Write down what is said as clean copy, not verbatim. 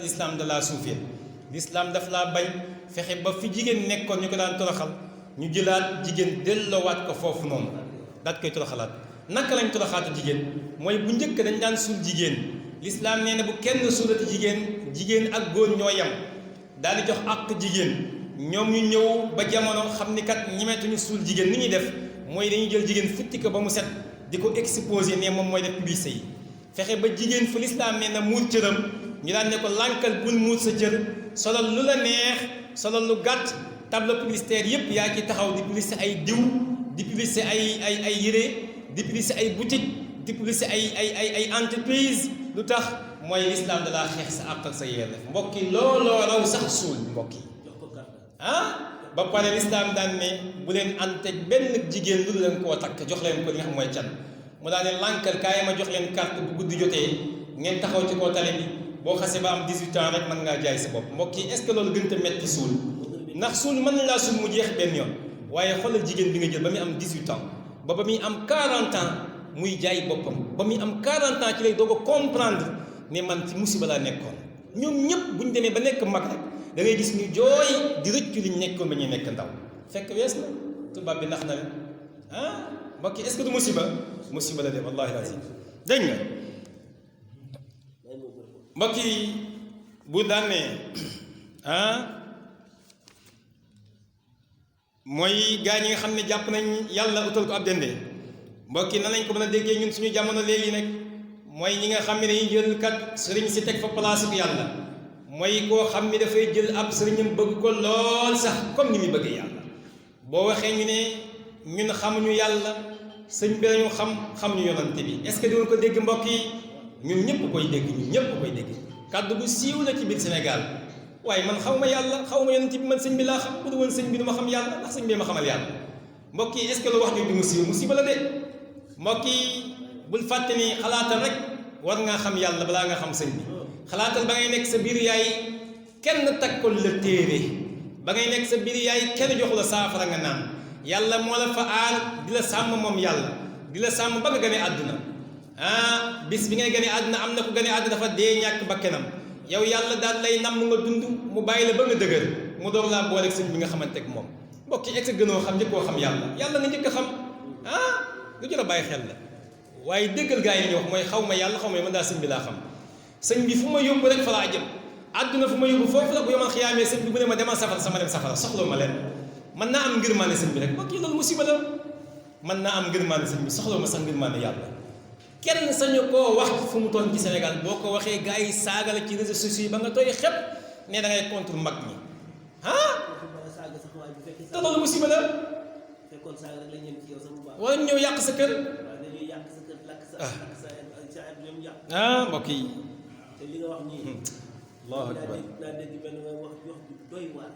l'islam da laa suufee l'islam daf laa bañ fexe ba fi jigéen nekkoon ñu ko daan toroxal ñu jëlaat jigéen delloowaat ko foofu noonu daat koy toroxalaat. naka lañ toroxaatu jigéen mooy bu njëkk dañ daan suul jigéen l'islam nee na bu kenn suulati jigéen ak góor ñoo yem daal di jox àq jigéen ñoom ñu ñëw ba jamono xam ni kat ñemeetuñu suul jigéen ni ñuy def mooy dañuy jël jigéen futti ko ba mu set di ko exposé ne moom mooy def publicité yi fexe ba jigéen fu l'islam nee na muur cëram ñu daan ne ko lànkal bul muur sa cër solal lu la neex solal lu gàtt tableau publicitaire yépp yaa ci taxaw di publicité ay diw di publicité ay yére di publicité ay boutique di publicité ay entreprise lu tax mooy l'islam da laa xeex sa àq ak sa yelleef mbokk yi looloo raw sax suul mbokk yi ba pare l'islam daan ne bu leen ànd ak benn jigéen lu leen koo takk jox leen ko li nga xam mooy can mu daan ne lànkal kaay ma jox leen carte bu guddi jotee ngeen taxaw ci kaw tali bi boo xasee ba am 18 ans rek mën ngaa jaay sa bopp mbokk yi est-ce que loolu gën a metti suul ndax suul mën nañ laa suul mu jeex benn yoon waaye xoolal jigéen bi nga jël ba muy am 18 ans ba muy am 40 ans muy jaay boppam ba muy am 40 ans ci lay doog a comprendre ne man ci musiba laa nekkoon ñoom ñëpp bu ñu demee ba nekk mag rek da ngay gis ñu jooy di rëccu li ñu nekkoon ba ñuy nekk ndaw fekk wees na tubaab bi nax na leen mbokk yi est-ce que du musiba la de wallahi lazim dégg nga mbokk yi bu daan ne mooy gaa ñi nga xam ne jàpp nañ yàlla utal ko ab dende mbokk yi nan lañ ko mën a déggee ñun suñu jamono léegi nag mooy ñi nga xam ne dañuy jël kat sëriñ si teg fa place ko yàlla mooy koo xam ni dafay jël ab sëriñam bëgg ko lool sax comme ni muy bëggee yàlla boo waxee ñu ne ñun xamuñu yàlla sëñ bi lañu xamuñu yonante bi est-ce que dinañ ko dégg mbokk yi ñun ñëpp koy dégg kàddu bu siiw la ci biir Sénégal waaye man xaw ma yàlla xaw ma yonante bi man sëñ bi laa xam bu dul woon sëñ bi du ma xam yàlla ndax sëñ bi ma xamal yàlla mbokk yi est-ce que lu wax ñu di musiba la de mbokk yi bul fàtte ni xalaatal rek war ngaa xam yàlla balaa nga xam sëñ bi xalaatal ba ngay nekk sa biir yaay kenn takkul la téere ba ngay nekk sa biir yaay kenn joxu la saafara nga naan yàlla moo la fa aar di la sàmm moom yàlla di la sàmm ba nga gane àdduna bis bi ngay gane àdduna am na ku gane àdduna dafa dee ñàkk bakkanam yow yàlla daal lay namm nga dund mu bàyyi la ba nga dëgër mu door laa booleeg sëñ bi nga xamante ak moom mbokk yi egg sa gënoo xam njëkkoo xam yàlla nga njëkk a xam lu jël a bàyyi xel la waaye déggal gaa yi ñu wax mooy xaw ma yàlla xaw ma man daal sëñ bi laa xam sëñ bi fu ma yóbbu rek fa laa jëm àdduna fu ma yóbbu foofu la bu yomal xiyaamee sëñ bi bu ne ma demal safara sama dem safara soxla ma leen mën naa am ngërmaane sëñ bi rek mbokk yi loolu musiba la mën naa am ngërmaane sëñ bi soxla ma sax ngërmaane yàlla kenn sañu koo wax fu mu toon ci Sénégal boo ko waxee gaa yi saaga la ci réseaux sociaux yi ba nga tooy xepp ne da ngay contre mag ñi te loolu musiba la wala ñëw yàq sa kër mbokk yi te li nga wax nii allahu akbar naa dégg benn wax ju doy waar